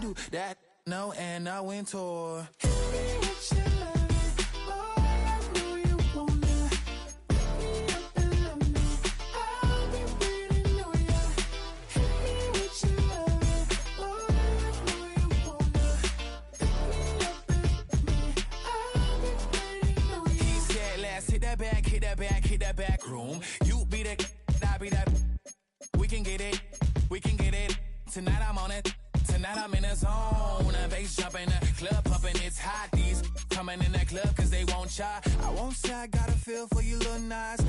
do that. No, and I went tour. Hit that back room. You be the, I be that. We can get it. Tonight I'm on it. Tonight I'm in a zone. A bass jumping, the club pumping. It's hot. These coming in the club cause they won't try. I won't say I got a feel for you little nice,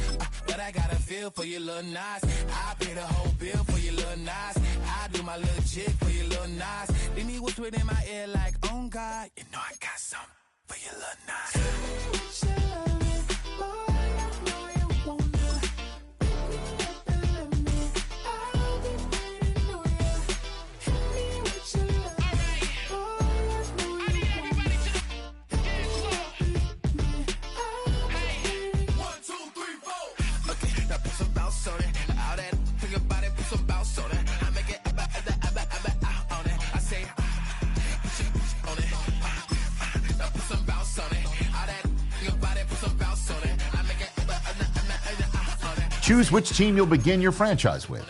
but I got a feel for you little nice. I pay the whole bill for you little nice. I do my little jig for you little nice. Then he whispered in my ear like, oh God, you know I got something for you little nice. Choose which team you'll begin your franchise with.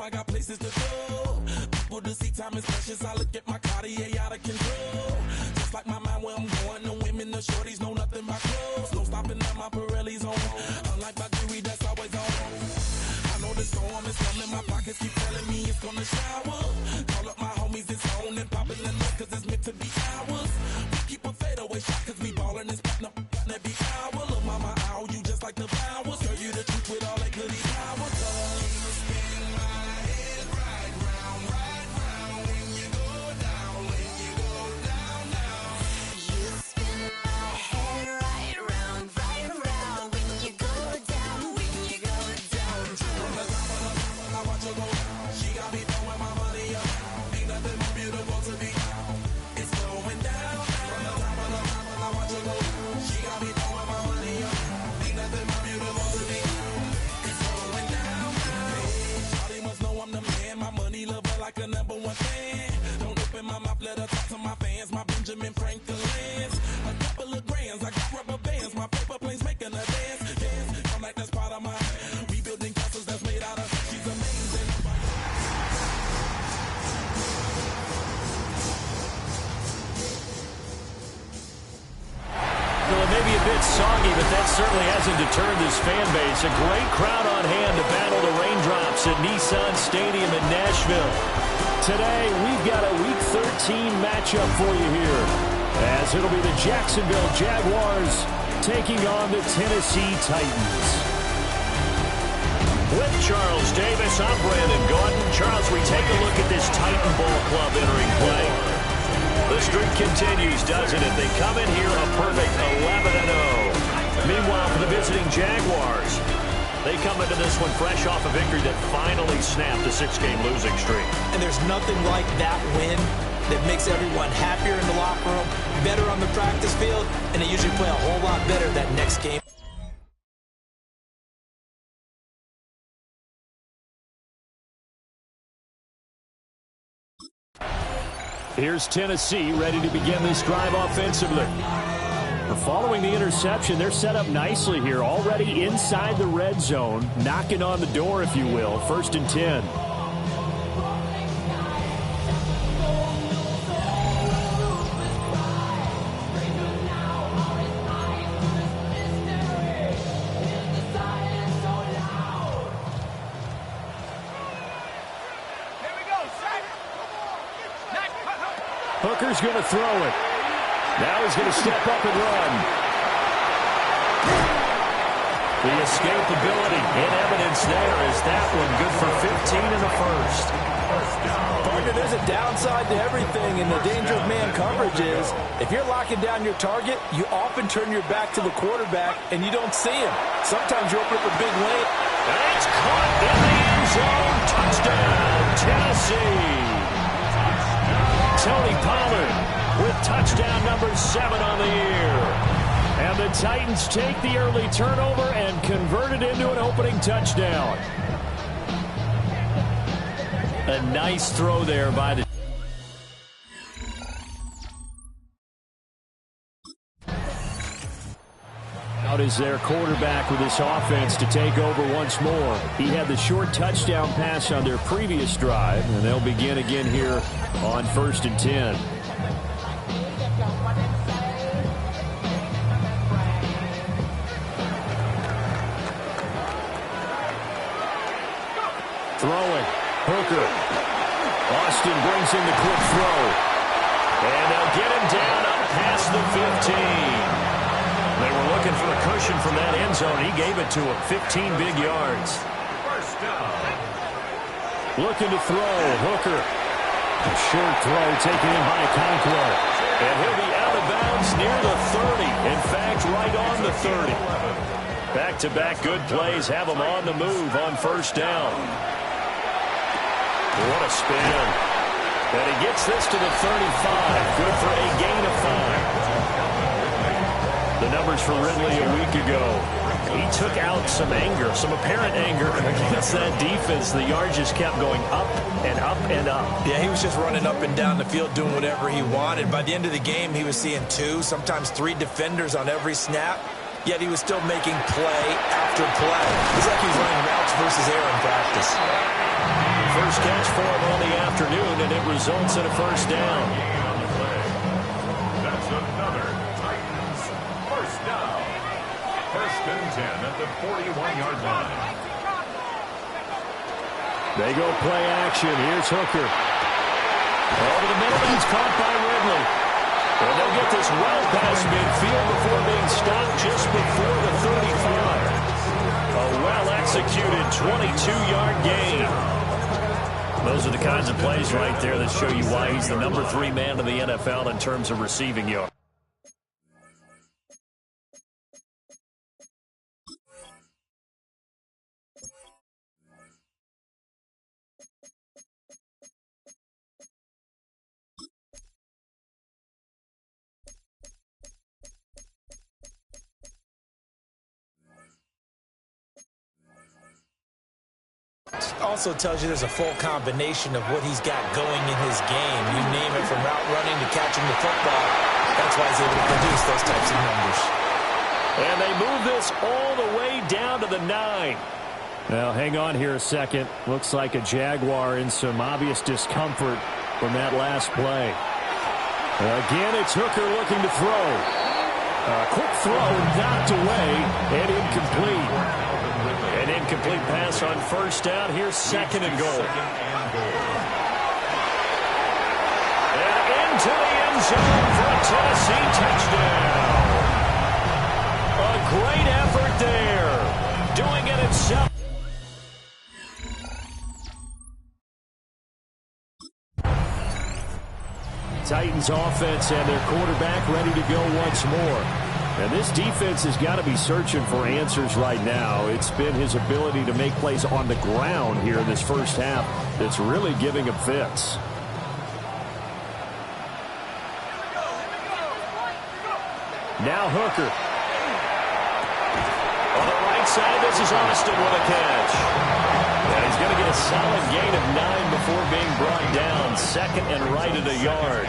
I got places to go. People to see, time is precious. I look at my Cartier out of control. Just like my mind where I'm going. The women, the shorties know nothing but clothes. No stopping at my Pirelli's on. Unlike my jewelry that's always on. I know the storm is coming. My pockets keep telling me it's gonna shower. Call up my homies, it's on and popping the nuts cause it's meant to be ours. We keep a fadeaway shot cause we ballin' and spittin' up every hour. Look mama, ow, you just like the flowers. Girl, you the truth with all that goody power. Like a number one fan. Don't open my mouth, let her talk to my fans. My Benjamin Franklin's. A couple of grands, I got rubber bands. My paper planes making a dance. Dance, I'm like that's part of my rebuilding castles that's made out of. She's amazing. Well, it may be a bit soggy, but that certainly hasn't deterred this fan base. A great crowd on hand to battle the raindrops at Nissan Stadium in Nashville. Today, we've got a Week 13 matchup for you here, as it'll be the Jacksonville Jaguars taking on the Tennessee Titans. With Charles Davis, I'm Brandon Gordon. Charles, we take a look at this Titan Ball Club entering play. The streak continues, doesn't it? They come in here a perfect 11-0. Meanwhile, for the visiting Jaguars, they come into this one fresh off a victory that finally snapped a 6-game losing streak. And there's nothing like that win that makes everyone happier in the locker room, better on the practice field, and they usually play a whole lot better that next game. Here's Tennessee ready to begin this drive offensively. Following the interception, they're set up nicely here, already inside the red zone, knocking on the door, if you will. 1st and 10. Hooker's going to throw it. Now he's going to step up and run. The escapability in evidence there is that one good for 15 in the first. Partner, there's a downside to everything, and the danger of man coverage is if you're locking down your target, you often turn your back to the quarterback and you don't see him. Sometimes you open up a big lane. And it's caught in the end zone. Touchdown, Tennessee. Tony Pollard with touchdown number 7 on the year. And the Titans take the early turnover and convert it into an opening touchdown. A nice throw there by the... Out is their quarterback with this offense to take over once more. He had the short touchdown pass on their previous drive, and they'll begin again here on 1st and 10. Throwing. Hooker. Austin brings in the quick throw. And they'll get him down up past the 15. They were looking for a cushion from that end zone. He gave it to him. 15 big yards. First down. Looking to throw. Hooker. A short throw taken in by Conquo. And he'll be out of bounds near the 30. In fact, right on the 30. Back-to-back good plays have him on the move on 1st down. What a spin. And he gets this to the 35. Good for a gain of 5. The numbers for Ridley a week ago. He took out some anger, some apparent anger against that defense. The yards just kept going up and up and up. Yeah, he was just running up and down the field doing whatever he wanted. By the end of the game, he was seeing 2, sometimes 3 defenders on every snap, yet he was still making play after play. It's like he was running routes versus air in practice. First catch for him on the afternoon, and it results in a 1st down. That's another Titans first down. 1st and 10 at the 41-yard line. They go play action. Here's Hooker. Over the middle, it's caught by Ridley. And they'll get this well past midfield before being stopped just before the 35. A well-executed 22-yard gain. Those are the kinds of plays right there that show you why he's the number 3 man in the NFL in terms of receiving yards. Also tells you there's a full combination of what he's got going in his game. You name it, from route running to catching the football. That's why he's able to produce those types of numbers. And they move this all the way down to the 9. Now, hang on here a second. Looks like a Jaguar in some obvious discomfort from that last play. Again, it's Hooker looking to throw. A quick throw knocked away and incomplete. An incomplete pass on 1st down. Here's 2nd and goal. And into the end zone for a Tennessee touchdown. A great effort there. Doing it himself. Titans offense and their quarterback ready to go once more. And this defense has got to be searching for answers right now. It's been his ability to make plays on the ground here in this first half that's really giving him fits. Now Hooker. On the right side, this is Austin with a catch. And he's going to get a solid gain of 9 before being brought down. 2nd and right at a yard.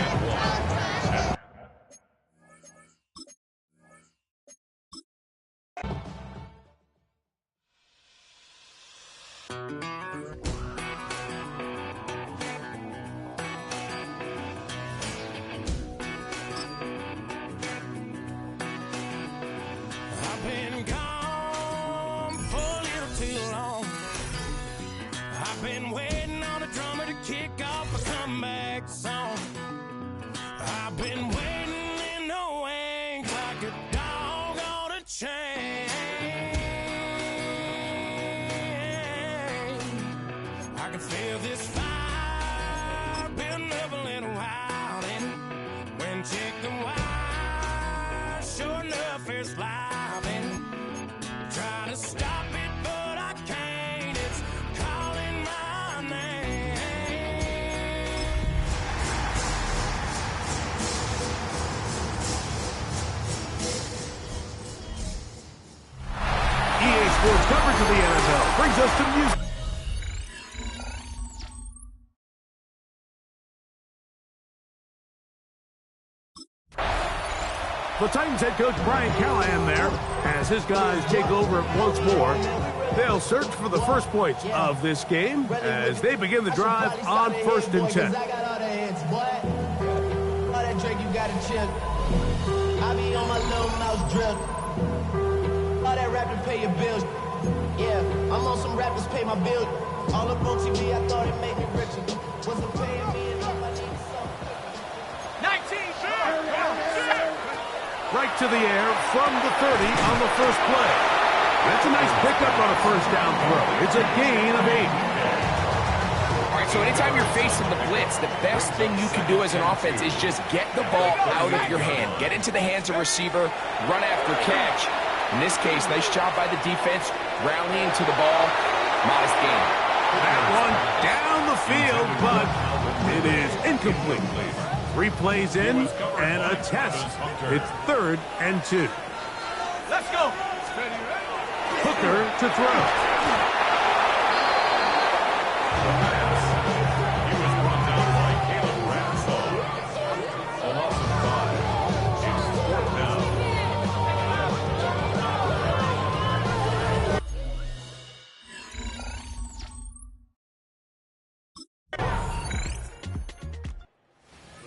welfare's flying. Trying to stop it, but I can't. It's calling my name. EA Sports coverage of the NFL brings us to music. The Titans head coach Brian Callahan there as his guys take over once more. They'll search for the first points of this game as they begin the drive on 1st and 10. I got all the hits, boy. All that drink you got to chill. I be on my little mouse drill. All that rap to pay your bills. Yeah, I'm on some rappers pay my bill. All up on TV, I thought it made me richer. Wasn't paying me enough, I needed something. 19, right to the air from the 30 on the first play. That's a nice pickup on a first down throw. It's a gain of 8. All right, so anytime you're facing the blitz, the best thing you can do as an offense is just get the ball out of your hand. Get into the hands of receiver, run after catch. In this case, nice job by the defense, rallying to the ball. Modest gain. That one down the field, but it is incomplete. 3 plays in and a test. It's 3rd and 2. Let's go. Hooker to throw. He was brought down by Caleb Ransall. A loss of 5. It's 4th down.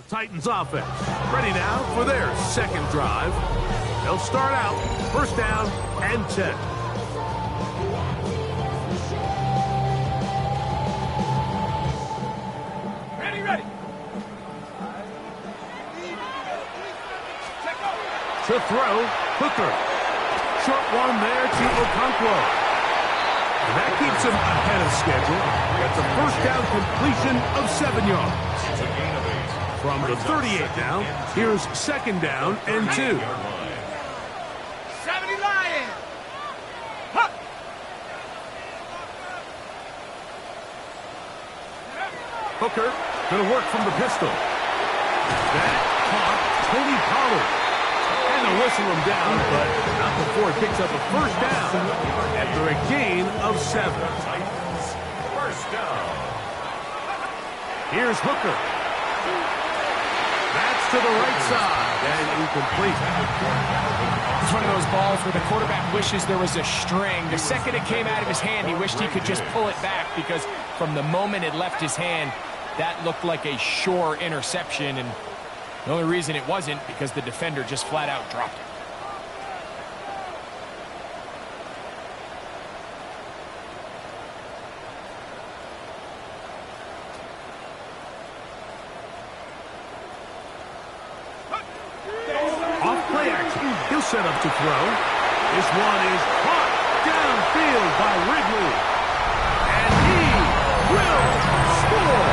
Titans offense ready now for their second drive. They'll start out 1st down and 10. Ready. To throw, Hooker. Short one there to Okonkwo. And that keeps him ahead of schedule. That's a 1st down completion of 7 yards. It's a gain of 8. From the 38 now, here's 2nd down and 2. 70 Lions. Huh. Hooker going to work from the pistol. That caught Tony Pollard. And they'll whistle him down, but not before he picks up a 1st down after a gain of 7. Titans, 1st down. Here's Hooker. That's to the right side and incomplete. It's one of those balls where the quarterback wishes there was a string. The second it came out of his hand, he wished he could just pull it back because from the moment it left his hand, that looked like a sure interception. And the only reason it wasn't because the defender just flat out dropped it. He'll set up to throw. This one is caught downfield by Ridley. And he will score.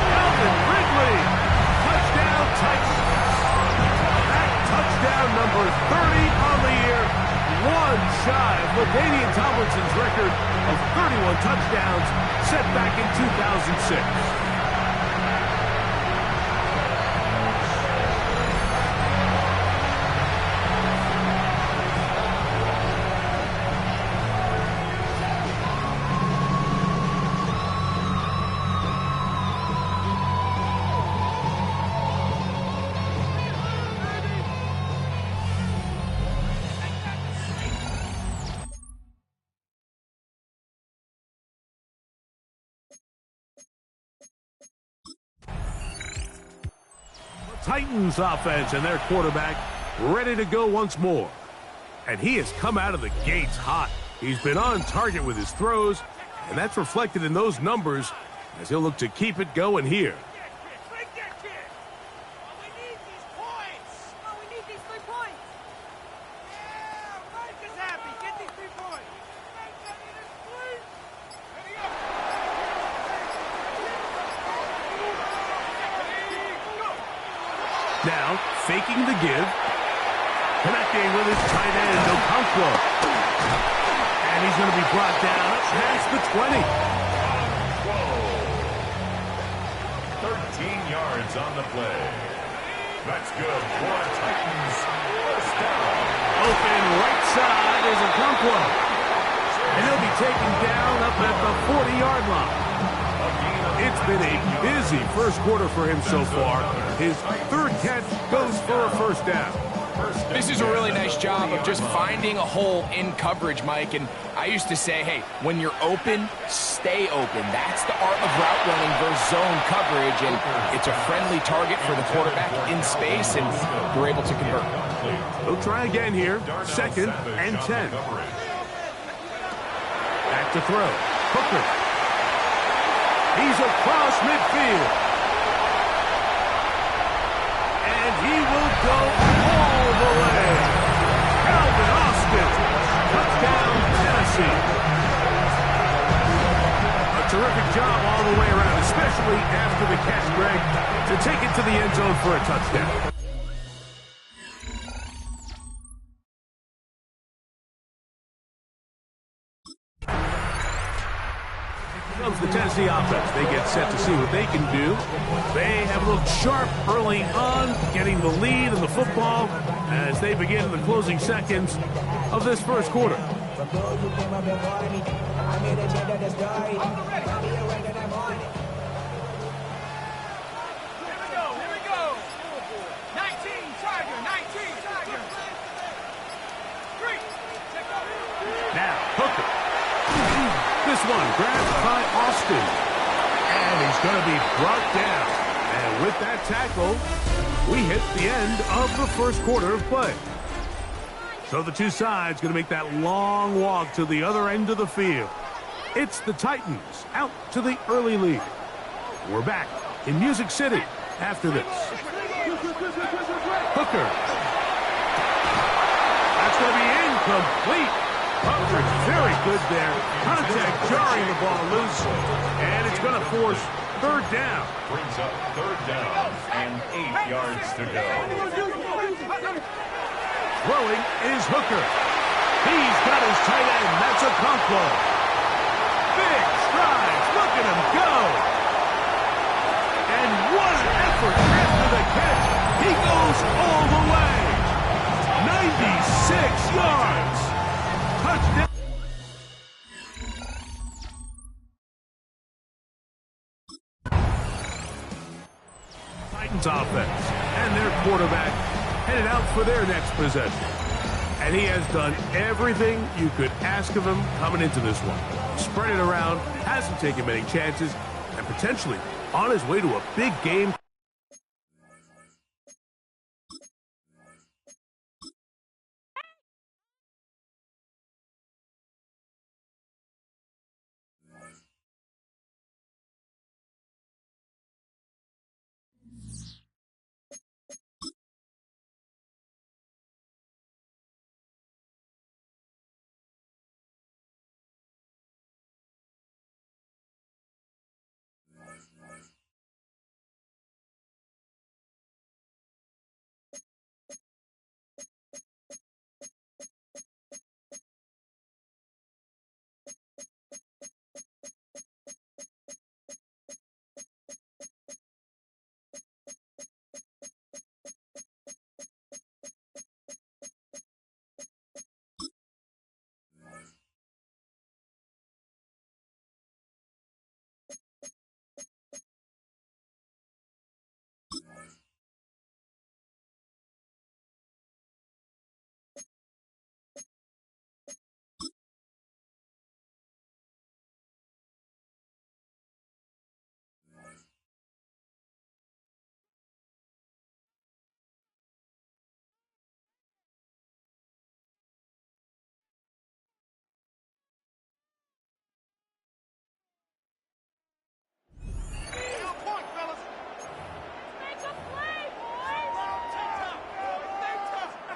Calvin Ridley. Touchdown Titans. That touchdown number 30 on the year. One shy of LaDainian Tomlinson's record of 31 touchdowns set back in 2006. Titans offense and their quarterback ready to go once more. And he has come out of the gates hot. He's been on target with his throws, and that's reflected in those numbers as he'll look to keep it going here. Now, faking the give. Connecting with his tight end, Okonkwo. And he's going to be brought down up past the 20. 13 yards on the play. That's good for Titans. First down. Open right side is Okonkwo. And he'll be taken down up at the 40-yard line. It's been a busy first quarter for him so far. His third catch goes for a first down. This is a really nice job of just finding a hole in coverage, Mike. And I used to say, hey, when you're open, stay open. That's the art of route running versus zone coverage. And it's a friendly target for the quarterback in space, and they're able to convert. They'll try again here. 2nd and 10. Back to throw. Hooker. He's across midfield. And he will go all the way. Calvin Austin. Touchdown, Tennessee. A terrific job all the way around, especially after the catch, Greg, to take it to the end zone for a touchdown. Comes the Tennessee offense. They get set to see what they can do. They have a little sharp early on, getting the lead in the football as they begin in the closing seconds of this first quarter. Now, Hooker. This one grabbed by Austin. And he's going to be brought down. And with that tackle, we hit the end of the first quarter of play. So the two sides going to make that long walk to the other end of the field. It's the Titans out to the early lead. We're back in Music City after this. Hooker. That's going to be incomplete. Hooker's very good there. Contact jarring the ball loose. And it's going to force third down. Brings up third down and 8 yards to go. Throwing is Hooker. He's got his tight end. That's Okonkwo. Big strides. Look at him go. And what an effort after the catch. He goes all the way. 96 yards. Touchdown. Titans offense and their quarterback headed out for their next possession. And he has done everything you could ask of him coming into this one. Spread it around, hasn't taken many chances, and potentially on his way to a big game.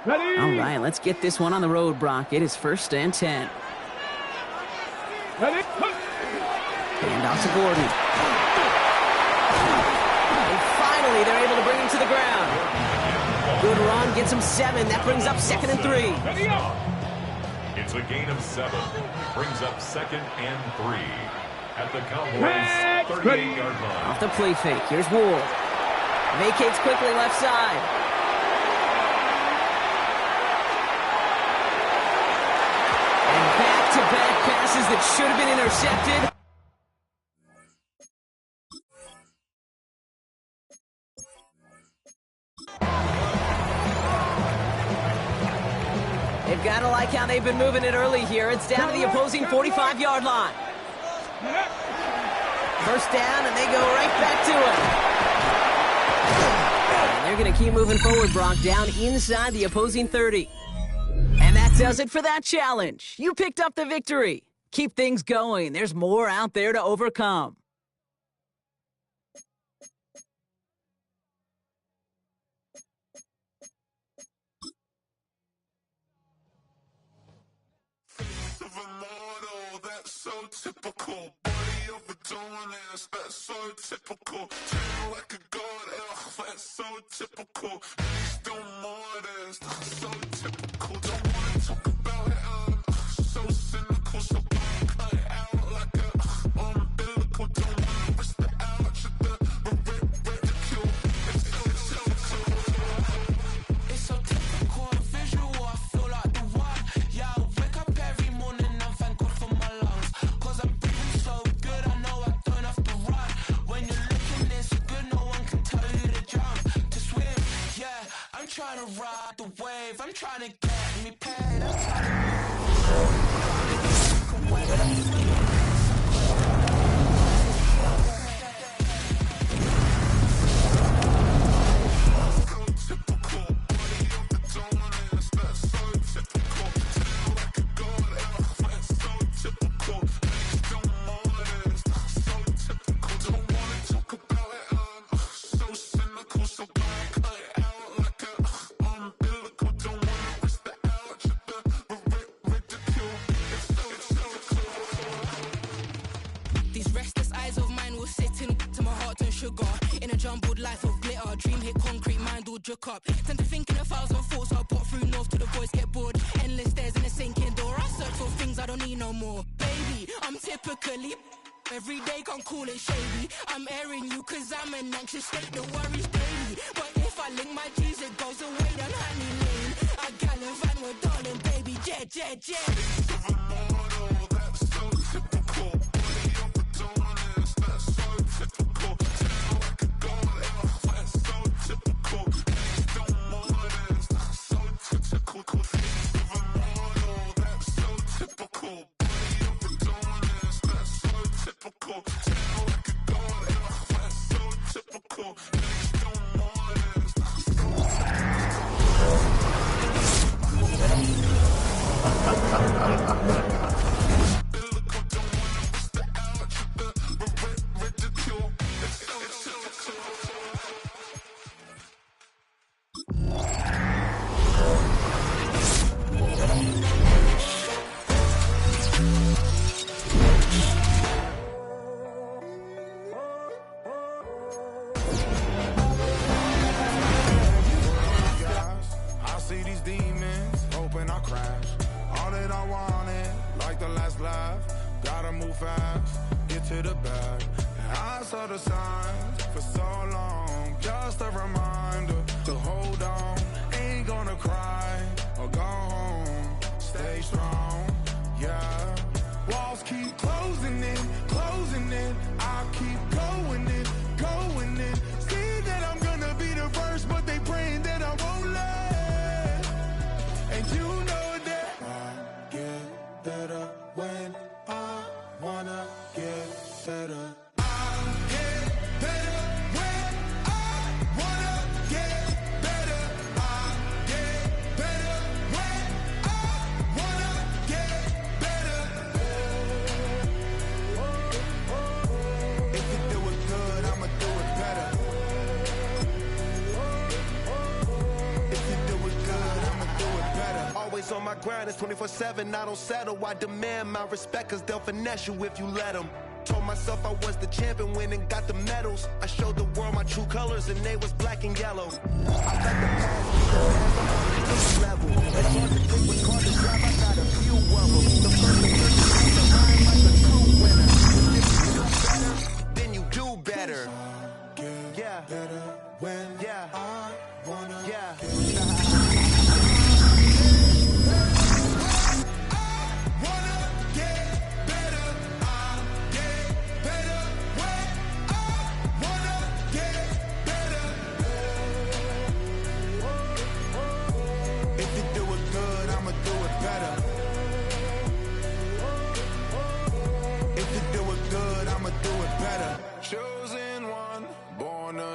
Ready? All right, let's get this one on the road, Brock. It is 1st and 10. Ready? And off to Gordon. And finally, they're able to bring him to the ground. Good run, gets him 7. That brings up 2nd and 3. It's a gain of 7. Brings up 2nd and 3. At the Cowboys' 38-yard line. Off the play fake. Here's Wool. Vacates quickly left side. And back-to-back passes that should have been intercepted. They've got to like how they've been moving it early here. It's down to the opposing 45-yard line. First down, and they go right back to it. And they're going to keep moving forward, Brock, down inside the opposing 30. And that does it for that challenge. You picked up the victory. Keep things going. There's more out there to overcome. So typical, body overdoing this, that's so typical. Treating like a god, that's so typical. Please don't more this, that's so typical. Don't wanna talk about it, so cynical. So cut it out like a umbilical. Don't wanna risk the ouch of the ridicule. It's so typical, visual, I feel like the one. Yeah, I wake up every morning and thank God for my lungs. I'm trying to ride the wave, I'm trying to get me paid, I'm trying up. Tend to think in 1,000 thoughts. I'll pop through north till the voice get bored. Endless stairs in a sinking door. I search for things I don't need no more. Baby, I'm typically every day can't call it shady. I'm airing you cause I'm an anxious state. The worries daily. But if I link my G's it goes away down honey lane. I gallivant with darling baby. Jet, jet, jet. That's so typical. Body overdoing this. That's so typical. Treating like a god. That's so typical. On my grind, it's 24/7, I don't settle. I demand my respect, cause they'll finesse you if you let them. Told myself I was the champion, went and got the medals. I showed the world my true colors and they was black and yellow. I let the past be the past, I'm on a new level. It's hard to think what's hard to drive, I got a few of them. The first thing comes to mind like a true winner. If you do better, then you do better. Yeah, better when I wanna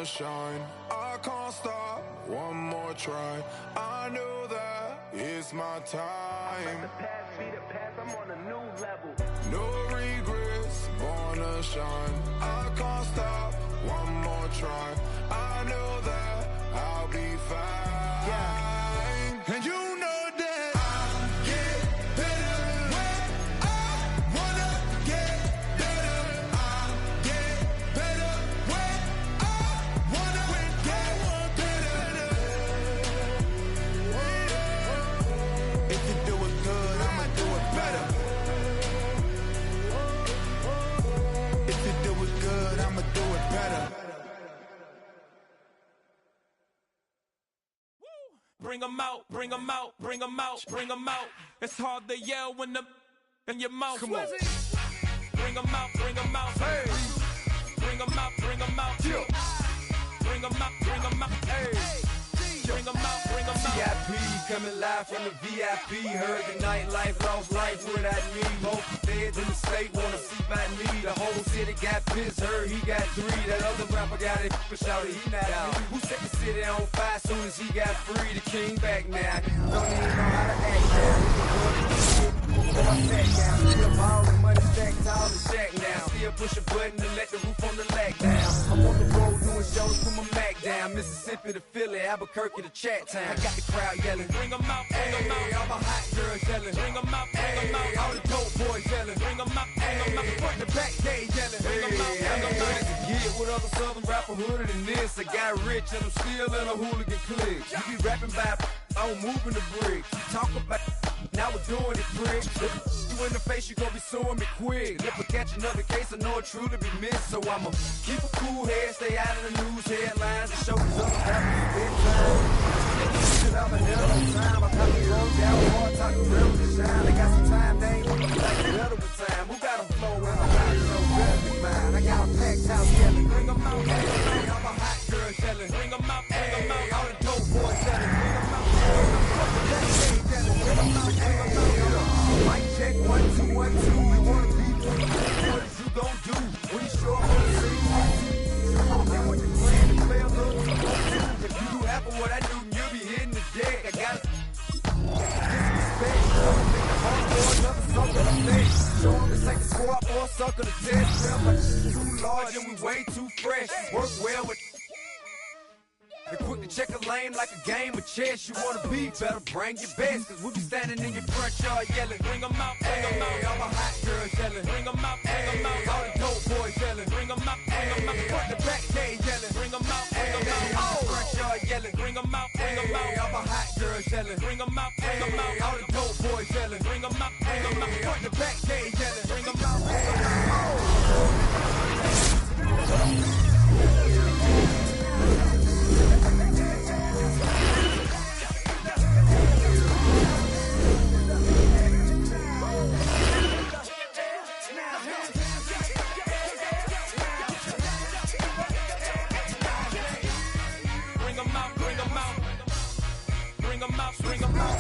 shine. I can't stop, one more try. I know that it's my time. The past be the past, I'm on a new level. No regrets, born to shine. I can't stop, one more try. I know that I'll be fine. Yeah. And you know that I'll get better when I wanna get better. I'll get better when bring 'em out, bring 'em out, bring 'em out, bring 'em out. It's hard to yell when the in your mouth. Come on. Bring 'em out, bring 'em out. Hey. Bring 'em out, bring 'em out. Bring 'em out, bring 'em out. Hey. Bring 'em out, bring 'em out. VIP coming live from the VIP. Heard the nightlife, lost life without me. Both feds in the state wanna see by me. The whole city got pissed, heard he got 3. That other rapper got it, but shouted he not out. Who set the city on fire soon as he got free? The king back now. Don't even know how to act now. So I sat down, still ballin', money stacked tall and shack now. Still push a button to let the roof on the lag down. I'm on the road doing shows, put my Mac down. Mississippi to Philly, Albuquerque to Chat Town. I got the crowd yelling, bring 'em out, bring 'em out. All my hot girls yelling, bring 'em out, bring 'em out. All the dope boys yelling, bring 'em out, bring 'em out. Front to back, they yelling, bring 'em out, bring 'em out. Get with other southern rapper hooded than this. I got rich and I'm still in a hooligan clique. You be rapping by, I'm moving the brick. You talk about, now we're doing it quick. You in the face, you gon' be suing me quick. If I catch another case, I know it truly be missed. So I'ma keep a cool head, stay out of the news headlines, and show these other rappers bedtime. I'm a hell of a time. I got the road down hard, talk the real to shine. They got some time, they ain't like the other time. Who got them flowing? I got it so better than mine. I got a packed house yelling, bring 'em out. Hey, all my hot girls yelling, bring 'em out, bring 'em out. All the dope boys yelling, bring 'em out. Bring 'em out, bring 'em out. Mic check, 1, 2, 1, 2. You wanna be what you gon' do when you show up on the scene? And when you plan to play a little, if you do half of what I do, you'll be hitting the deck. I got disrespect. Another sucker to flex. Show 'em this ain't the squad or a sucker to test. Feel like too large and we way too fresh. Work well with. They quick to check a lane like a game of chess. You wanna be better, bring your best. Cause we'll be standing in your front yard yelling, bring 'em out, bring 'em out. All my hot girls yelling, bring 'em out, bring 'em out. All the dope boys yelling, bring 'em out, bring 'em out. Front to back, they yelling, bring 'em out, bring 'em out. All the front yard yelling, bring 'em out, bring 'em out. All my hot girls yelling, bring 'em out, bring 'em out. All the dope boys yelling, bring 'em out, bring 'em out. Front to back, they yelling, bring 'em out, bring 'em out. Bring 'em out, bring 'em out. Bring 'em out, bring 'em out.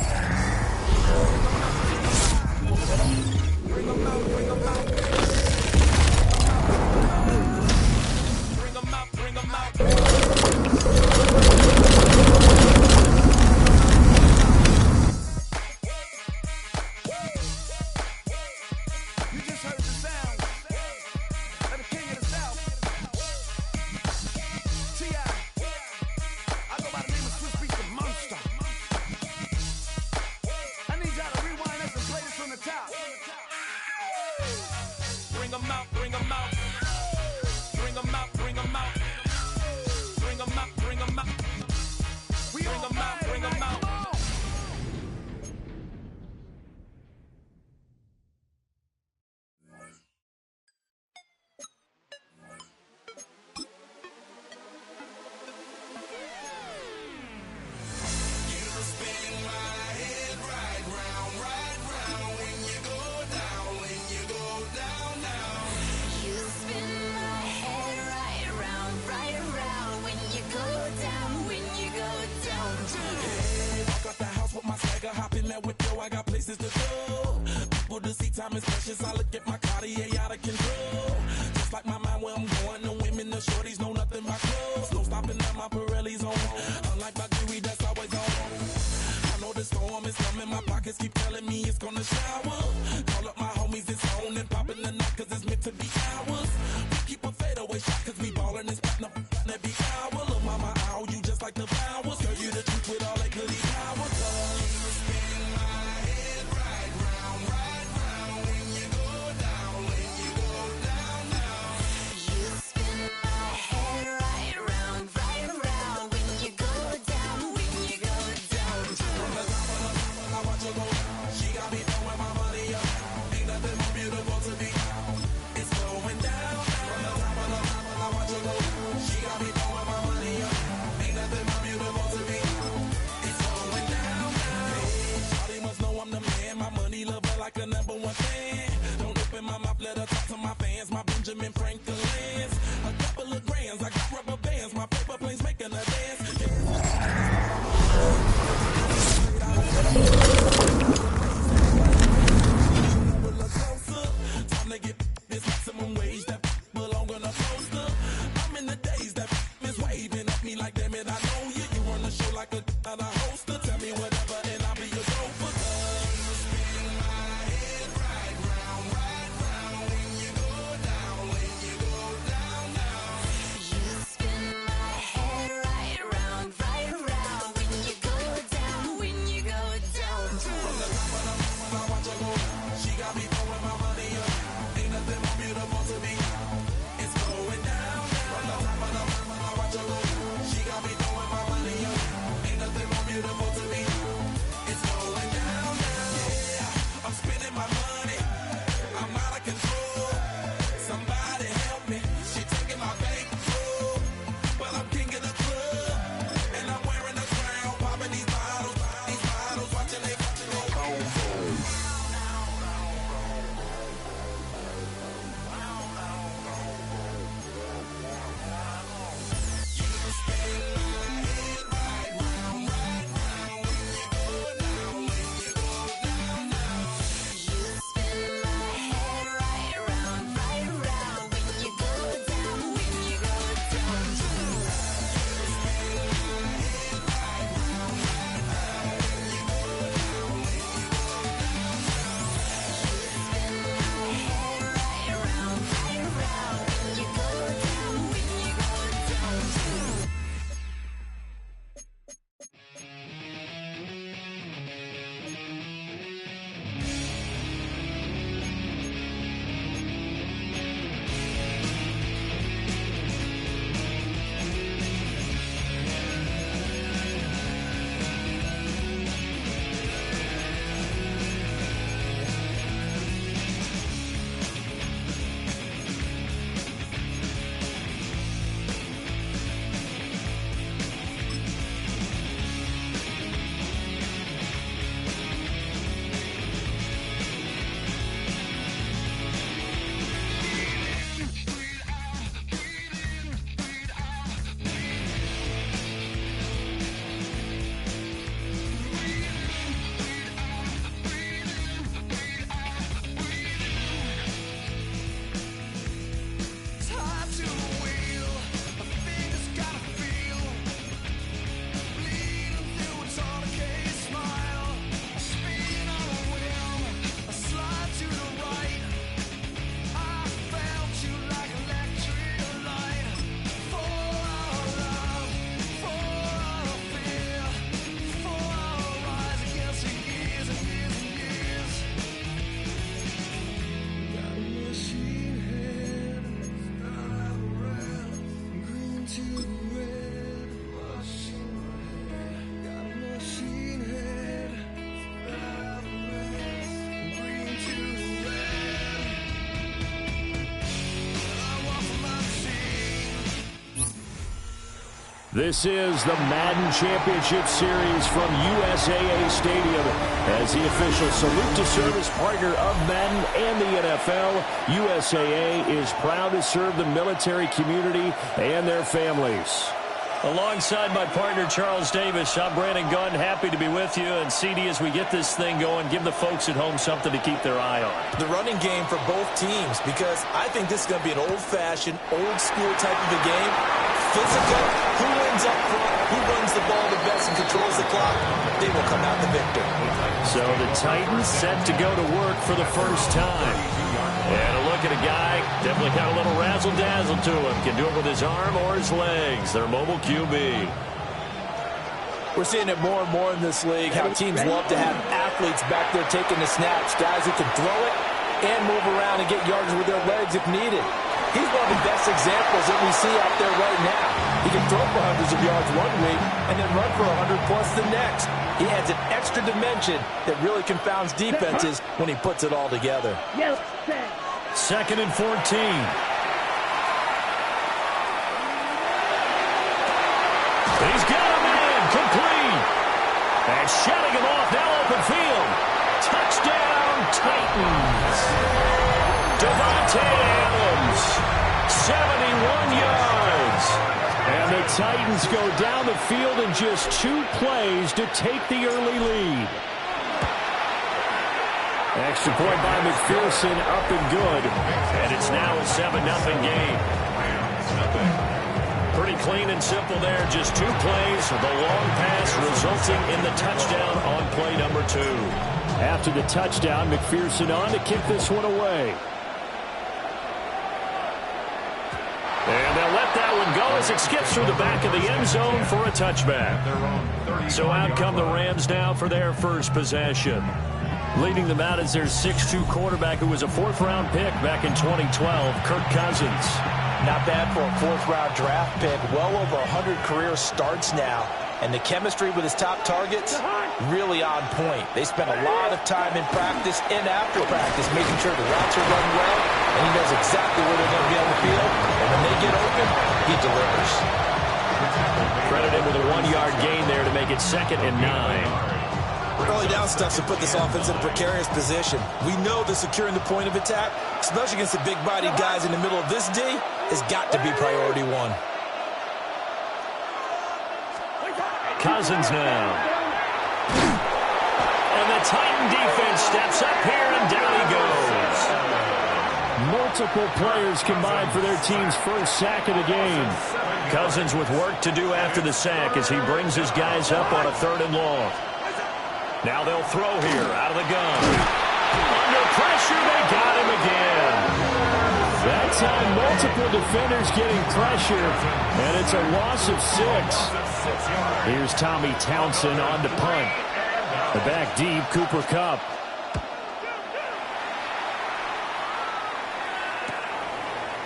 that whip, yo, I got places to go. People to see, time is precious. I look at my Cartier out of control. Just like my mind where I'm going. The women, the shorties know nothing but clothes. No stopping at my Pirelli's on. Unlike my jewelry, that's always on. I know the storm is coming. My pockets keep telling me it's gonna shower. Call up my homies, it's on and popping the night, cause it's meant to be ours. We keep a fadeaway shot, cause we ballin' this platinum every hour. Look, mama, ow, you just like the flowers. Girl, you the truth with all that goody power. You spin my head right round when you go down, when you go down, down. You spin my head right round when you go down, when you go down. From the top of I watch her go. She got me throwing my money up. Ain't nothing more beautiful to me. It's going down. From the top of I watch her go. She got me throwing my money up. Ain't nothing more beautiful to me. It's going down. Hey, Shawty must know I'm the man. My money lover like a #1 fan. Don't open my mouth, let her talk to my fans. My Benjamin Franklin's. A couple of grands, I got rubber bands. My paper planes making a dance. Time to get this maximum wage that belong on a poster. I'm in the days that is waving at me like, damn it, I know you. You run the show like a hoster. Tell me whatever and I'll be your gopher. You spin my head right round when you go down, when you go down, down. You spin my head right round when you go down, when you go down. From the top of I watch her go. She got me throwing my money up. Ain't nothing more beautiful to me. It's going down. From the top of I watch her go. She got me throwing my money up. Ain't nothing more beautiful to me. It's going down. Yeah, I'm spending my money. I'm out of control. Somebody help me. She taking my bankroll. Well, I'm king of the club. And I'm wearing a crown. Popping these bottles, watching they go boom, boom. This is the Madden Championship Series from USAA Stadium. As the official salute to service partner of Madden and the NFL, USAA is proud to serve the military community and their families. Alongside my partner, Charles Davis, I'm Brandon Gunn. Happy to be with you. And CD, as we get this thing going, give the folks at home something to keep their eye on. The running game for both teams, because I think this is going to be an old-fashioned, old-school type of a game. Physical, who wins up front, who runs the ball the best and controls the clock, they will come out the victor. So the Titans set to go to work for the first time. And a look at a guy, definitely got a little razzle-dazzle to him. Can do it with his arm or his legs. Their mobile QB. We're seeing it more and more in this league, how teams love to have athletes back there taking the snaps, guys who can throw it and move around and get yards with their legs if needed. He's one of the best examples that we see out there right now. He can throw for hundreds of yards one week and then run for 100-plus the next. He adds an extra dimension that really confounds defenses when he puts it all together. Second and 14. He's got him in, complete. And shutting him off, now open field. Touchdown, Titans. Devontae Adams, 71 yards. And the Titans go down the field in just 2 plays to take the early lead. Extra point by McPherson, up and good. And it's now a 7-0 game. Pretty clean and simple there. Just 2 plays. The long pass resulting in the touchdown on play number 2. After the touchdown, McPherson on to kick this one away. And they'll let that one go as it skips through the back of the end zone for a touchback. So out come the Rams now for their first possession. Leading them out is their 6'2 quarterback who was a 4th-round pick back in 2012, Kirk Cousins. Not bad for a 4th-round draft pick. Well over 100 career starts now. And the chemistry with his top targets, really on point. They spend a lot of time in practice and after practice making sure the routes are run well, and he knows exactly where they're going to be on the field. And when they get open, he delivers. Credited with a 1-yard gain there to make it 2nd and 9. Early down stuff to put this offense in a precarious position. We know that securing the point of attack, especially against the big-bodied guys in the middle of this D, has got to be priority 1. Cousins now. And the Titan defense steps up here, and down he goes. Multiple players combined for their team's first sack of the game. Cousins with work to do after the sack as he brings his guys up on a 3rd and long. Now they'll throw here out of the gun. Under pressure, they got him again. That time, multiple defenders getting pressure, and it's a loss of 6. Here's Tommy Townsend on to punt. The back deep, Cooper Kupp.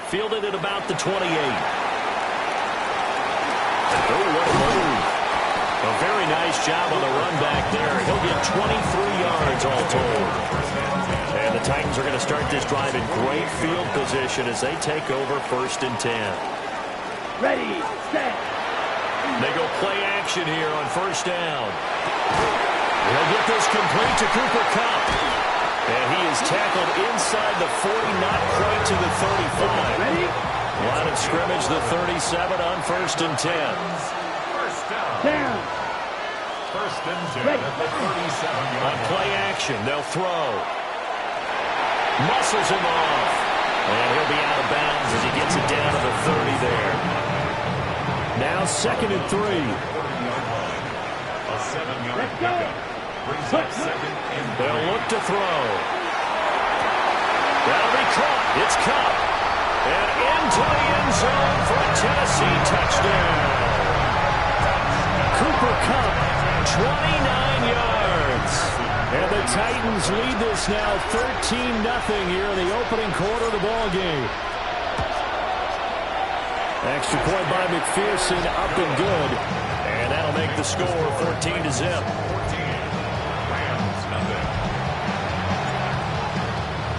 Fielded at about the 28. Oh, what a move. A very nice job on the run back there. He'll get 23 yards all told. And the Titans are going to start this drive in great field position as they take over 1st and 10. Ready, set. They go play action here on 1st down. They'll get this complete to Cooper Kupp. And he is tackled inside the 40, not quite to the 35. Ready? Line of scrimmage, the 37 on 1st and 10. Down. 1st and 10 at the 37. On play action, they'll throw. Muscles him off. And he'll be out of bounds as he gets it down to the 30 there. Now 2nd and 3. A 7-yard pickup. Brings up 2nd and 3. They'll look to throw. That'll be caught. It's Kupp. And into the end zone for a Tennessee touchdown. Cooper Kupp, 29 yards. And the Titans lead this now 13-0 here in the opening quarter of the ball game. Extra point by McPherson, up and good. And that'll make the score 14-0. Rams, nothing.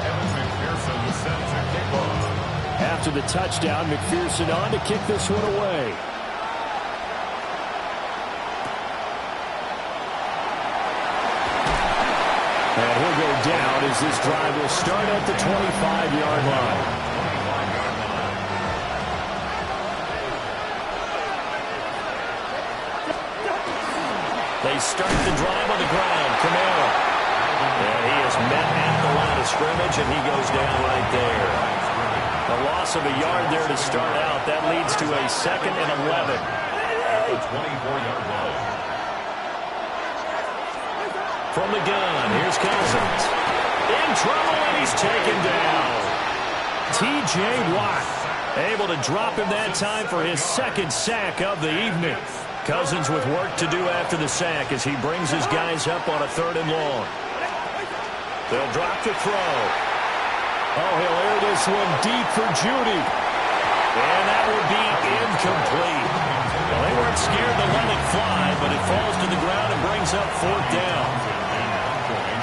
Evan McPherson set to kick off. After the touchdown, McPherson on to kick this one away. And he'll go down as this drive will start at the 25-yard line. They start the drive on the ground. Camaro. And he is met at the line of scrimmage, and he goes down right there. A loss of a yard there to start out. That leads to a 2nd and 11. At the 24-yard line. From the gun, here's Cousins. In trouble, and he's taken down. T.J. Watt able to drop him that time for his 2nd sack of the evening. Cousins with work to do after the sack as he brings his guys up on a 3rd and long. They'll drop the throw. Oh, he'll air this one deep for Judy. And that would be incomplete. Well, they weren't scared to let it fly, but it falls to the ground and brings up 4th down.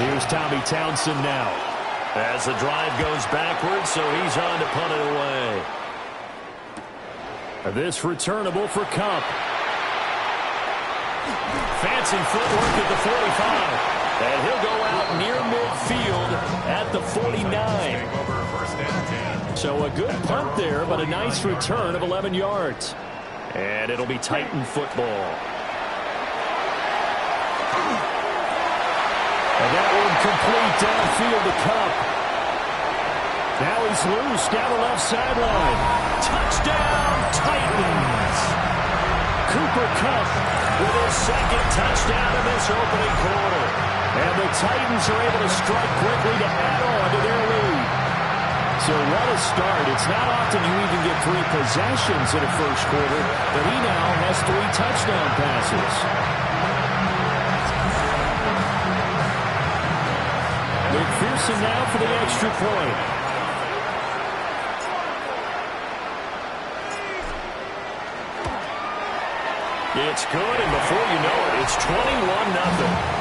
Here's Tommy Townsend now. As the drive goes backwards, so he's on to punt it away. This returnable for Kupp. Fancy footwork at the 45. And he'll go out near midfield at the 49. So a good punt there, but a nice return of 11 yards. And it'll be Titan football. And that one complete downfield to Kupp. Now he's loose down the left sideline. Touchdown, Titans! Cooper Kupp with his 2nd touchdown in this opening quarter. And the Titans are able to strike quickly to add on to their lead. So what a start. It's not often you even get 3 possessions in a first quarter, but he now has 3 touchdown passes. McPherson now for the extra point. It's good, and before you know it, it's 21-0.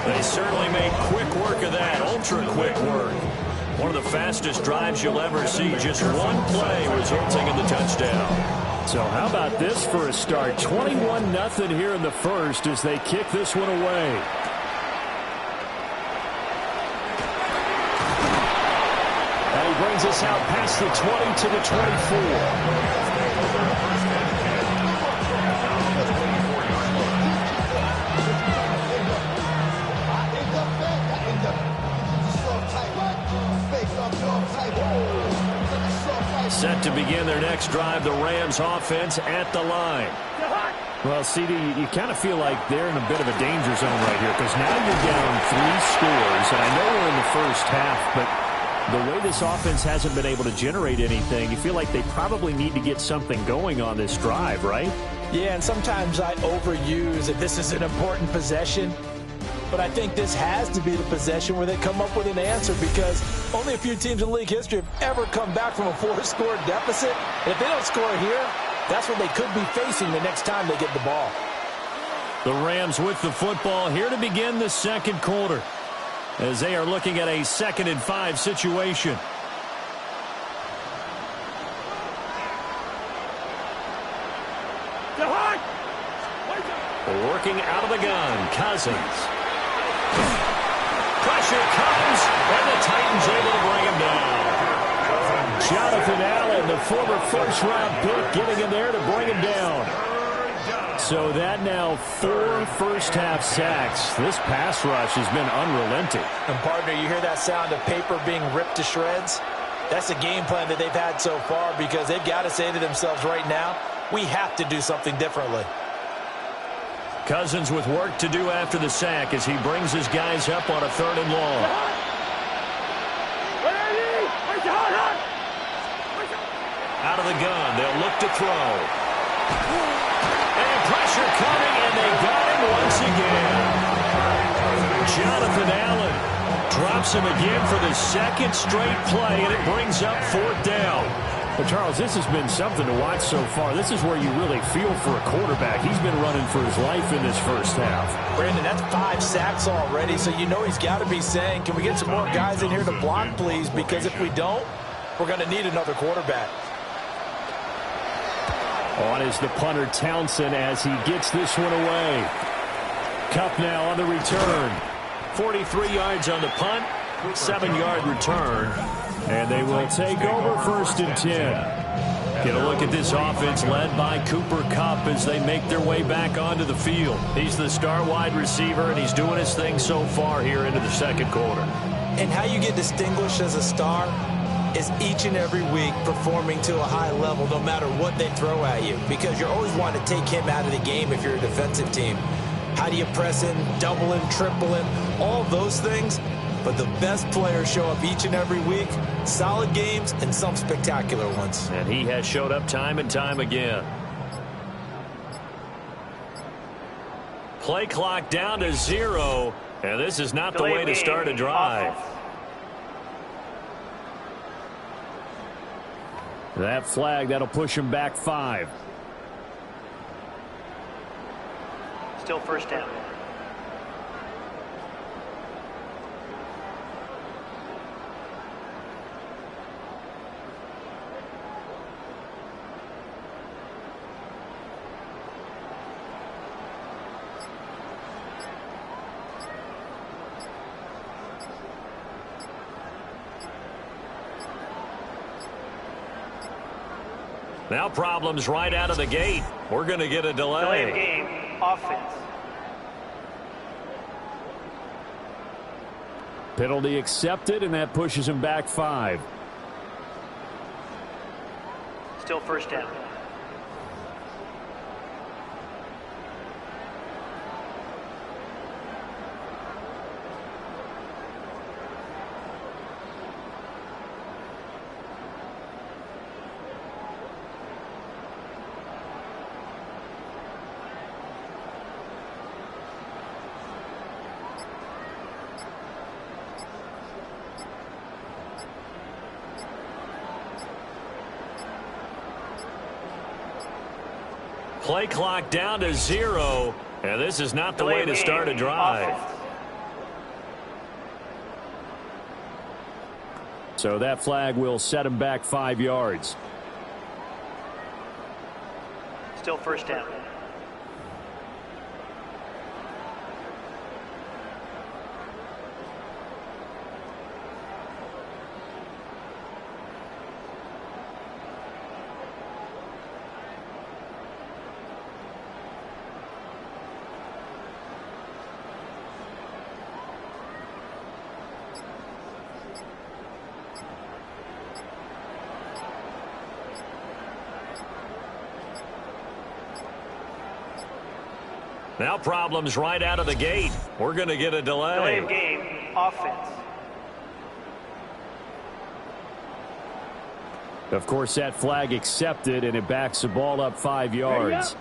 They certainly made quick work of that, ultra-quick work. One of the fastest drives you'll ever see, just one play resulting in the touchdown. So how about this for a start? 21-0 here in the first as they kick this one away. And he brings us out past the 20 to the 24. Set to begin their next drive, the Rams offense at the line. Well, CD, you kind of feel like they're in a bit of a danger zone right here because now you're down 3 scores, and I know we're in the first half, but the way this offense hasn't been able to generate anything, you feel like they probably need to get something going on this drive, right? Yeah, and sometimes I overuse that this is an important possession. But I think this has to be the possession where they come up with an answer because only a few teams in league history have ever come back from a 4-score deficit. And if they don't score here, that's what they could be facing the next time they get the ball. The Rams with the football here to begin the second quarter as they are looking at a 2nd and 5 situation. Working out of the gun, Cousins. Pressure comes, and the Titans able to bring him down. Jonathan Allen, the former first-round pick, getting in there to bring him down. So that now 4 first-half sacks. This pass rush has been unrelenting. And, partner, you hear that sound of paper being ripped to shreds? That's the game plan that they've had so far because they've got to say to themselves right now, we have to do something differently. Cousins with work to do after the sack as he brings his guys up on a 3rd and long. Out of the gun, they'll look to throw. And pressure coming, and they got him once again. Jonathan Allen drops him again for the 2nd straight play, and it brings up 4th down. But, Charles, this has been something to watch so far. This is where you really feel for a quarterback. He's been running for his life in this first half. Brandon, that's 5 sacks already, so you know he's got to be saying, can we get some more guys in here to block, please? Because if we don't, we're going to need another quarterback. On is the punter Townsend as he gets this one away. Kupp now on the return. 43 yards on the punt, 7-yard return. And they will take over 1st and 10. Get a look at this offense led by Cooper Kupp as they make their way back onto the field. He's the star wide receiver, and he's doing his thing so far here into the second quarter. And how you get distinguished as a star is each and every week performing to a high level no matter what they throw at you, because you're always wanting to take him out of the game if you're a defensive team. How do you press him, double him, triple him, all those things? But the best players show up each and every week, solid games and some spectacular ones. And he has showed up time and time again. Play clock down to 0, and this is not the way to start a drive. That flag, that'll push him back 5. Still first down. Now problems right out of the gate. We're going to get a delay. Delay of game, offense. Penalty accepted, and that pushes him back 5. Still first down. Play clock down to 0, and this is not the way to start a drive. So that flag will set him back 5 yards. Still first down. Now problems right out of the gate. We're going to get a delay. Delay of game, offense. Of course, that flag accepted, and it backs the ball up 5 yards.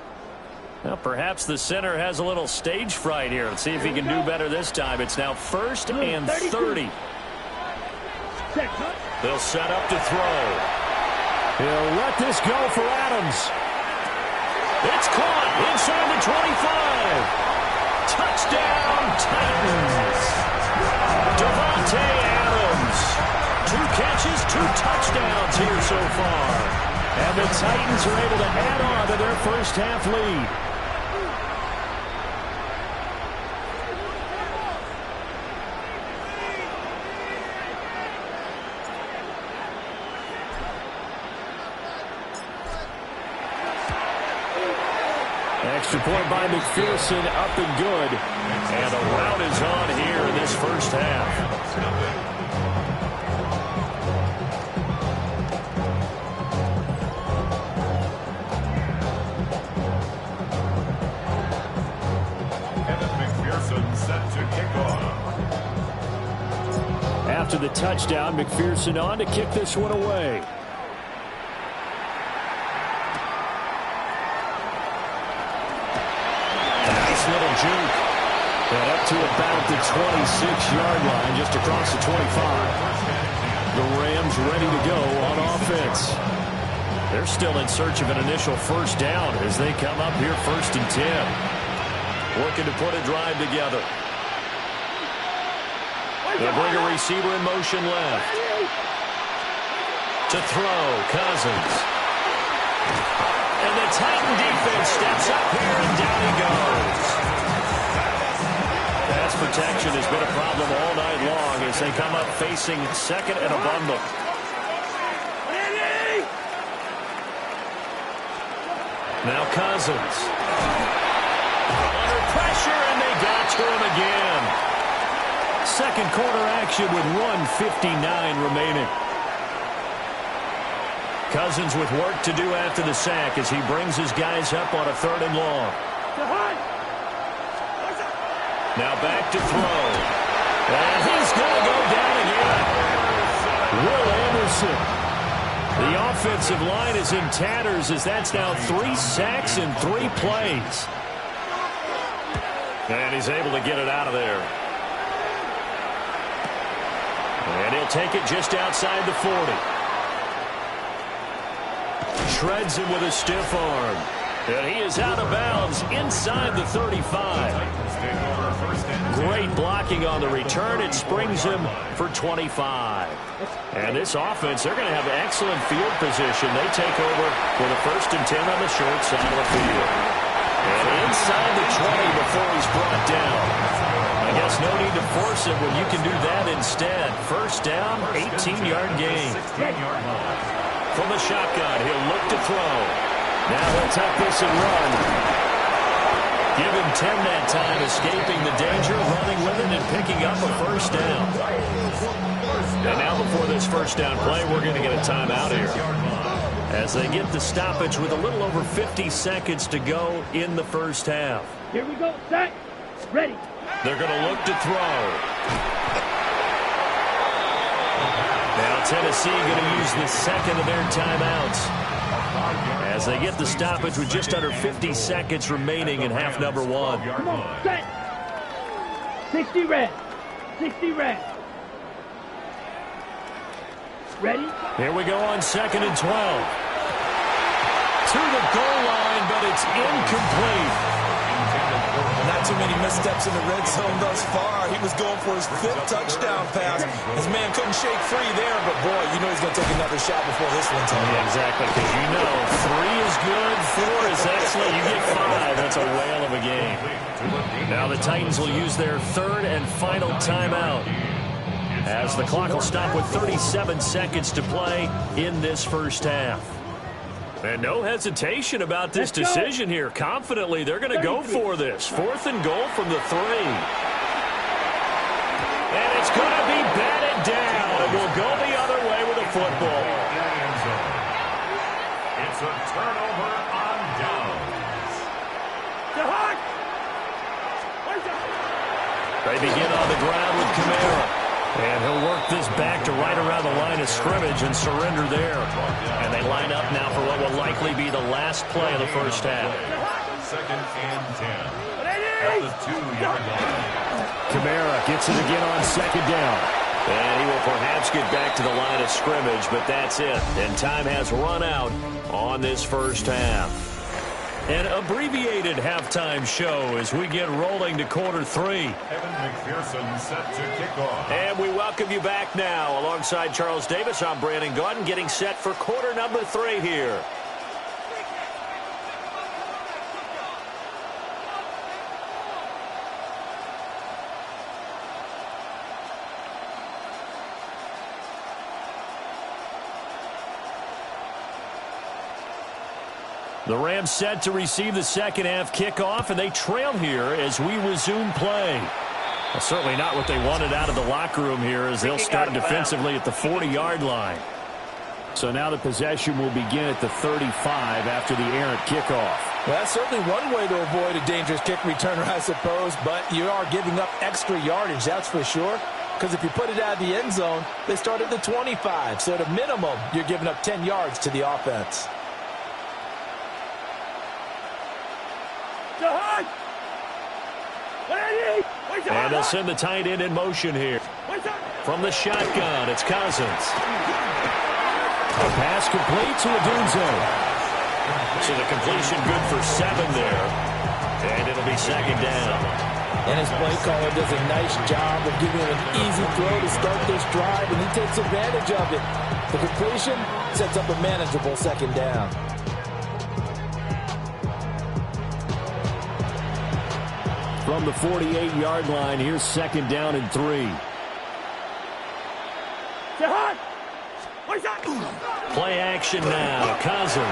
Now, perhaps the center has a little stage fright here. Let's see if he can do better this time. It's now 1st and 30. They'll set up to throw. He'll let this go for Adams. It's caught inside the 25. Touchdown, Titans. Davante Adams. 2 catches, 2 touchdowns here so far. And the Titans are able to add on to their first half lead. Extra point by McPherson, up and good. And a rout is on here in this first half. McPherson set to kick off. After the touchdown, McPherson on to kick this one away. Little juke. And up to about the 26-yard line, just across the 25. The Rams ready to go on offense. They're still in search of an initial first down as they come up here 1st and 10. Looking to put a drive together. They'll bring a receiver in motion left. To throw, Cousins. And the Titan defense steps up here, and down he goes. Pass protection has been a problem all night long as they come up facing 2nd and a bundle. Now Cousins. Under pressure, and they got to him again. Second quarter action with 1:59 remaining. Cousins with work to do after the sack as he brings his guys up on a 3rd and long. Now back to throw. And he's going to go down again. Will Anderson. The offensive line is in tatters as that's now 3 sacks in 3 plays. And he's able to get it out of there. And he'll take it just outside the 40. Shreds him with a stiff arm. And he is out of bounds inside the 35. Great blocking on the return. It springs him for 25. And this offense, they're going to have excellent field position. They take over for the 1st and 10 on the short side of the field. And inside the 20 before he's brought down. I guess no need to force it when you can do that instead. First down, 18-yard gain. From the shotgun, he'll look to throw. Now he'll tuck this and run. Give him 10 that time, escaping the danger, running with it, and picking up a first down. And now before this first down play, we're going to get a timeout here. As they get the stoppage with a little over 50 seconds to go in the first half. Here we go, set, ready. They're going to look to throw. Now Tennessee going to use the second of their timeouts as they get the stoppage with just under 50 seconds remaining in half number 1. Come on, set. 60 red. 60 red. Ready? Here we go on 2nd and 12. To the goal line, but it's incomplete. Not too many missteps in the red zone thus far. He was going for his 5th touchdown pass. His man couldn't shake free there, but boy, you know he's going to take another shot before this one's over. Yeah, exactly, because you know 3 is good, 4 is excellent. You get 5, that's a whale of a game. Now the Titans will use their 3rd and final timeout as the clock will stop with 37 seconds to play in this first half. And no hesitation about this decision here. Confidently, they're going to go for this. 4th and goal from the 3. And it's going to be batted down. And we'll go the other way with the football. It's a turnover on downs. They begin on the ground with Kamara. And he'll work this back to right around the line of scrimmage and surrender there. And they line up now for what will likely be the last play of the first half. 2nd and 10. At the 2-yard line. Kamara gets it again on 2nd down. And he will perhaps get back to the line of scrimmage, but that's it. And time has run out on this first half. An abbreviated halftime show as we get rolling to quarter 3. Evan McPherson set to kick off. And we welcome you back now. Alongside Charles Davis, I'm Brandon Gaudin, getting set for quarter number 3 here. The Rams set to receive the second half kickoff, and they trail here as we resume play. Well, certainly not what they wanted out of the locker room here as they'll start defensively at the 40-yard line. So now the possession will begin at the 35 after the errant kickoff. Well, that's certainly one way to avoid a dangerous kick returner, I suppose, but you are giving up extra yardage, that's for sure. Because if you put it out of the end zone, they start at the 25. So at a minimum, you're giving up 10 yards to the offense. And they'll send the tight end in motion here. From the shotgun, it's Cousins. A pass complete to Odunze. So the completion good for 7 there. And it'll be 2nd down. And his play caller does a nice job of giving him an easy throw to start this drive, and he takes advantage of it. The completion sets up a manageable 2nd down. From the 48-yard line, here's 2nd down and 3. Play action now. Cousins.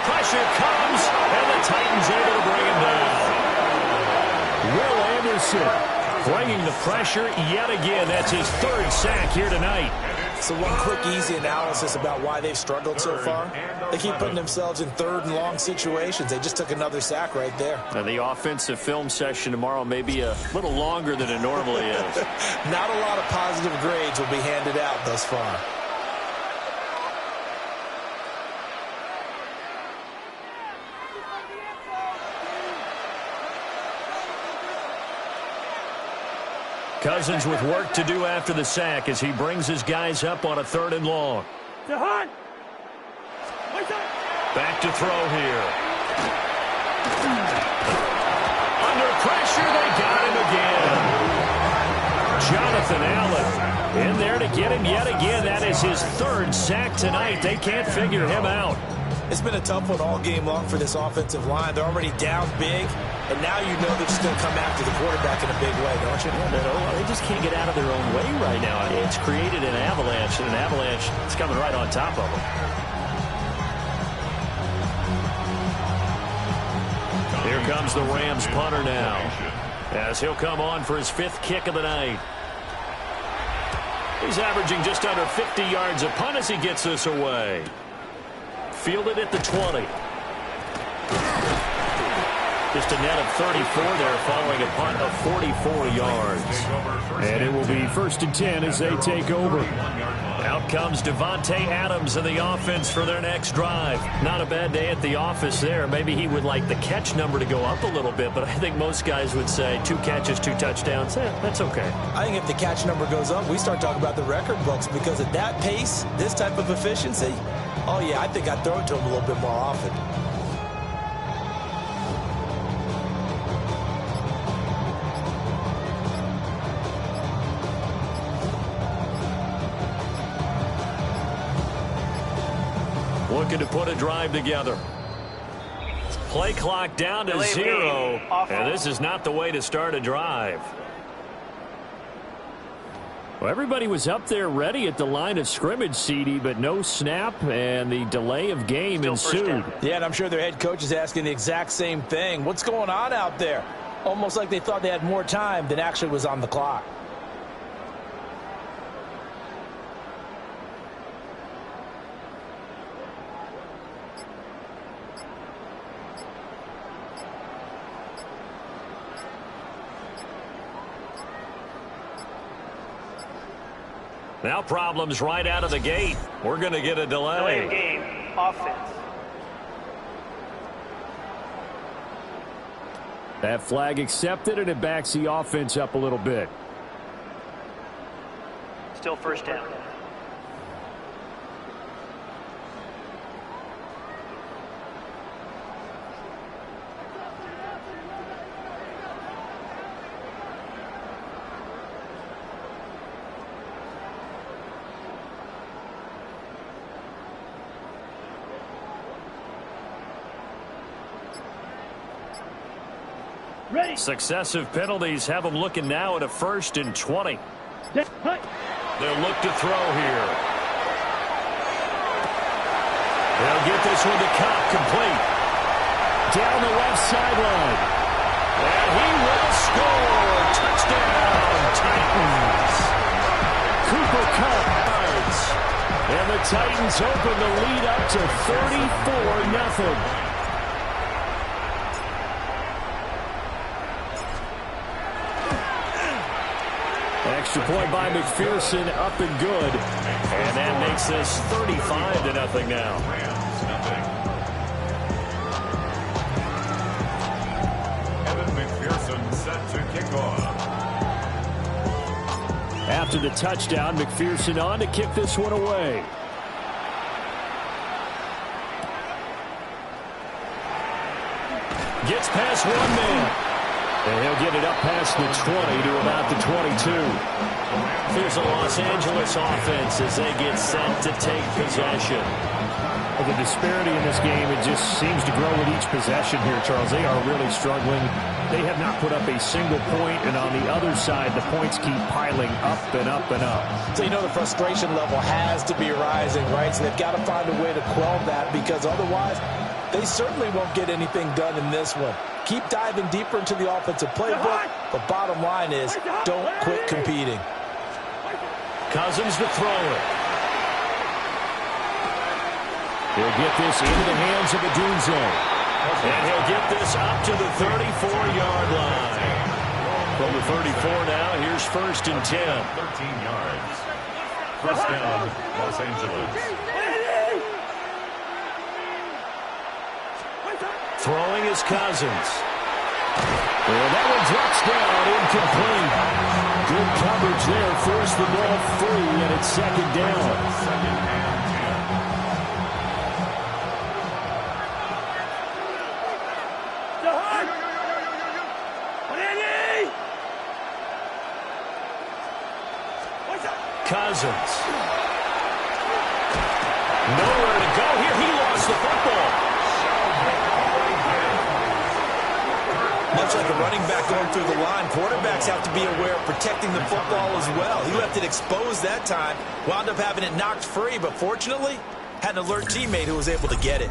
pressure comes, and the Titans able to bring him down. Will Anderson bringing the pressure yet again. That's his third sack here tonight. So one quick, easy analysis about why they've struggled so far. They keep putting themselves in third and long situations. They just took another sack right there. And the offensive film session tomorrow may be a little longer than it normally is. Not a lot of positive grades will be handed out thus far. Cousins with work to do after the sack as he brings his guys up on a 3rd and long. Back to throw here. Under pressure, they got him again. Jonathan Allen in there to get him yet again. That is his 3rd sack tonight. They can't figure him out. It's been a tough one all game long for this offensive line. They're already down big, and now you know they're just going to come after the quarterback in a big way, don't you? Yeah, they just can't get out of their own way right now. It's created an avalanche, and an avalanche is coming right on top of them. Here comes the Rams punter now, as he'll come on for his 5th kick of the night. He's averaging just under 50 yards a punt as he gets this away. Fielded at the 20. Just a net of 34 there following a punt of 44 yards. And it will be 1st and 10 as they take over. Out comes Devontae Adams and the offense for their next drive. Not a bad day at the office there. Maybe he would like the catch number to go up a little bit, but I think most guys would say 2 catches, 2 touchdowns. That's okay. I think if the catch number goes up, we start talking about the record books, because at that pace, this type of efficiency, oh yeah, I think I'd throw it to him a little bit more often. Looking to put a drive together. Play clock down to 0, and this is not the way to start a drive. Well, everybody was up there ready at the line of scrimmage, CD, but no snap, and the delay of game ensued. Yeah, and I'm sure their head coach is asking the exact same thing. What's going on out there? Almost like they thought they had more time than actually was on the clock. Now problems right out of the gate. We're going to get a delay. Delay of game, offense. That flag accepted, and it backs the offense up a little bit. Still 1st down. Successive penalties have them looking now at a 1st and 20. They'll look to throw here. They'll get this one to Cobb, complete. Down the left sideline. And he will score. Touchdown, Titans. Cooper Kupp. And the Titans open the lead up to 34-0. Extra point by McPherson, up and good. And that makes this 35-0 now. Evan McPherson set to kick off. After the touchdown, McPherson on to kick this one away. Gets past one man. And he'll get it up past the 20 to about the 22. Here's a Los Angeles offense as they get set to take possession. Well, the disparity in this game, it just seems to grow with each possession here, Charles. They are really struggling. They have not put up a single point, and on the other side, the points keep piling up and up and up. So you know the frustration level has to be rising, right? So they've got to find a way to quell that, because otherwise They certainly won't get anything done in this one. Keep diving deeper into the offensive playbook, but bottom line is don't quit competing. Cousins to throw it. He'll get this into the hands of Adunze. And he'll get this up to the 34-yard line. From the 34 now, here's 1st and 10. 13 yards. First down, Los Angeles. Throwing is Cousins. And that one drops down, incomplete. Good coverage there, forced the ball free, and it's 2nd down. 2nd and 10. Cousins. Nowhere to go here. He lost the football. Much like a running back going through the line, quarterbacks have to be aware of protecting the football as well. He left it exposed that time, wound up having it knocked free, but fortunately, had an alert teammate who was able to get it.